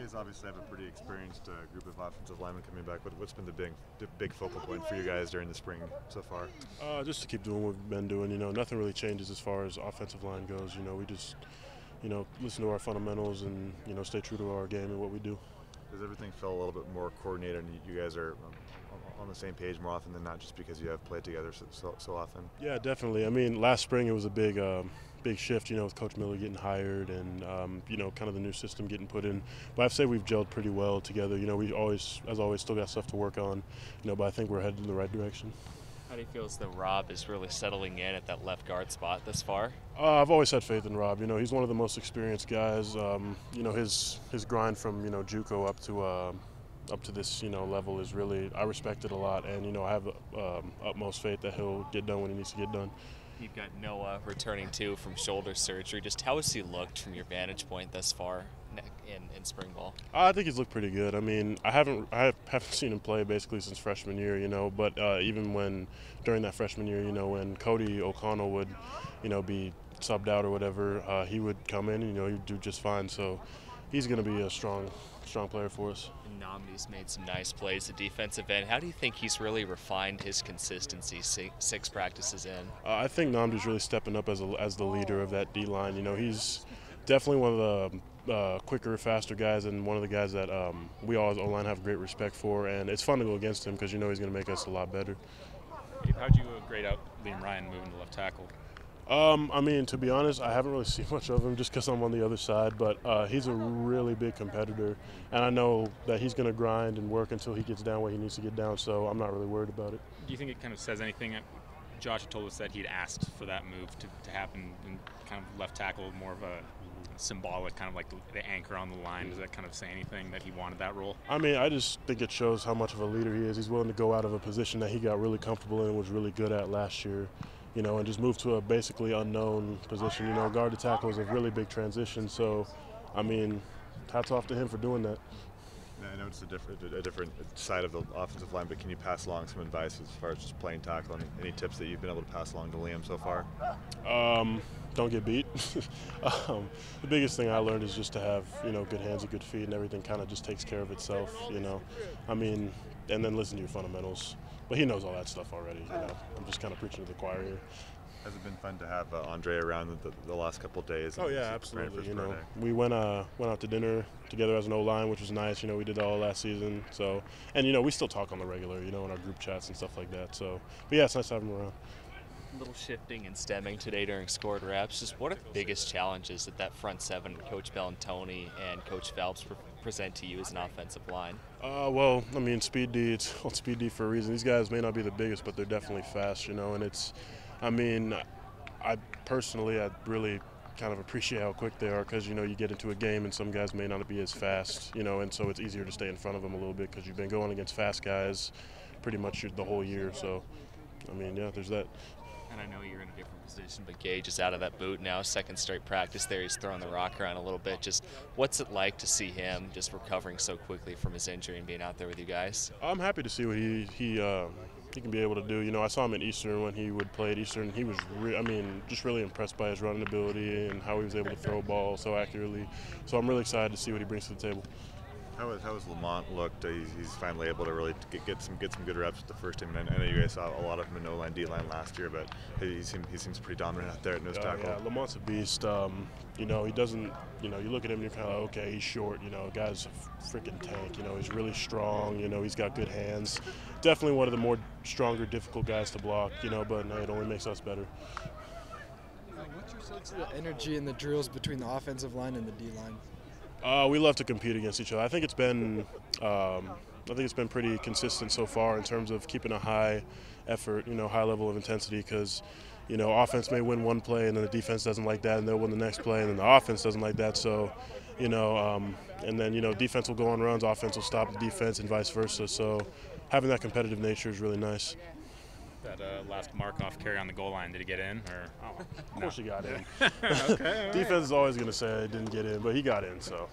guys obviously have a pretty experienced group of offensive linemen coming back. What's been the big focal point for you guys during the spring so far? Just to keep doing what we've been doing. Nothing really changes as far as offensive line goes. We just, listen to our fundamentals and, stay true to our game and what we do. Does everything feel a little bit more coordinated and you guys are on the same page more often than not, just because you have played together so often? Yeah, definitely. I mean, last spring it was a big shift, with Coach Miller getting hired and, kind of the new system getting put in. But I'd say we've gelled pretty well together. We always, as always, still got stuff to work on, but I think we're headed in the right direction. How do you feel as though Rob is really settling in at that left guard spot this far? I've always had faith in Rob. He's one of the most experienced guys. His grind from JUCO up to this level is really, I respect it a lot, and I have utmost faith that he'll get done when he needs to get done. You've got Noah returning too from shoulder surgery. Just how has he looked from your vantage point thus far in spring ball? I think he's looked pretty good. I mean, I haven't seen him play basically since freshman year, but even during that freshman year, when Cody O'Connell would, be subbed out or whatever, he would come in and, he'd do just fine. So he's going to be a strong player for us. Nomi's made some nice plays at defensive end. How do you think he's really refined his consistency 6 practices in? I think Nomi's really stepping up as the leader of that D-line. He's definitely one of the quicker, faster guys, and one of the guys that we all as O-line have great respect for, and it's fun to go against him because he's going to make us a lot better. How'd you grade out Liam Ryan moving to left tackle? I mean, to be honest, I haven't really seen much of him just because I'm on the other side, but he's a really big competitor, and I know that he's going to grind and work until he gets down where he needs to get down, so I'm not really worried about it. Do you think it kind of says anything? Josh told us that he'd asked for that move to happen in kind of left tackle, more of a symbolic, kind of like the anchor on the line. Does that kind of say anything that he wanted that role? I mean, I just think it shows how much of a leader he is. He's willing to go out of a position that he got really comfortable in and was really good at last year, and just move to a basically unknown position. Guard to tackle is a really big transition. So, I mean, hats off to him for doing that. I know it's a different side of the offensive line, but can you pass along some advice as far as just playing tackle? Any tips that you've been able to pass along to Liam so far? Don't get beat. The biggest thing I learned is just to have, good hands and good feet, and everything kind of just takes care of itself, I mean, and then listen to your fundamentals. But he knows all that stuff already, I'm just kind of preaching to the choir here. Has it been fun to have Andre around the last couple of days? Oh yeah, absolutely. We went out to dinner together as an O-line, which was nice. We did that all last season. So, and we still talk on the regular, in our group chats and stuff like that. So, but yeah, it's nice to have him around. A little shifting and stemming today during scored reps. Just what are the biggest challenges that front seven, Coach Bellantoni and Coach Phelps, present to you as an offensive line? Well, I mean, speed D. It's called speed D for a reason. These guys may not be the biggest, but they're definitely fast. And it's. I mean, I really kind of appreciate how quick they are because, you get into a game and some guys may not be as fast, and so it's easier to stay in front of them a little bit because you've been going against fast guys pretty much the whole year. So, I mean, yeah, there's that. And I know you're in a different position, but Gage is out of that boot now, second straight practice there. He's throwing the rock around a little bit. Just what's it like to see him just recovering so quickly from his injury and being out there with you guys? I'm happy to see what he can be able to do. I saw him at Eastern when he would play at Eastern. He was, just really impressed by his running ability and how he was able to throw a ball so accurately. So I'm really excited to see what he brings to the table. How has Lamont looked? He's finally able to really get some good reps at the first team. And I know you guys saw a lot of him in O-line, D-line last year, but he seems pretty dominant out there at nose tackle. Yeah, Lamont's a beast. He doesn't. You look at him and you're kind of like, okay, he's short. Guy's a freaking tank. He's really strong. He's got good hands. Definitely one of the more stronger, difficult guys to block. But it only makes us better. What's your sense of the energy in the drills between the offensive line and the D-line? We love to compete against each other. I think it's been pretty consistent so far in terms of keeping a high effort, high level of intensity because, offense may win one play and then the defense doesn't like that and they'll win the next play and then the offense doesn't like that. So, and then, defense will go on runs, offense will stop the defense and vice versa. So having that competitive nature is really nice. That last Markov carry on the goal line, did he get in? Or Of course he got in. Okay, Defense is always going to say he didn't get in, but he got in, so.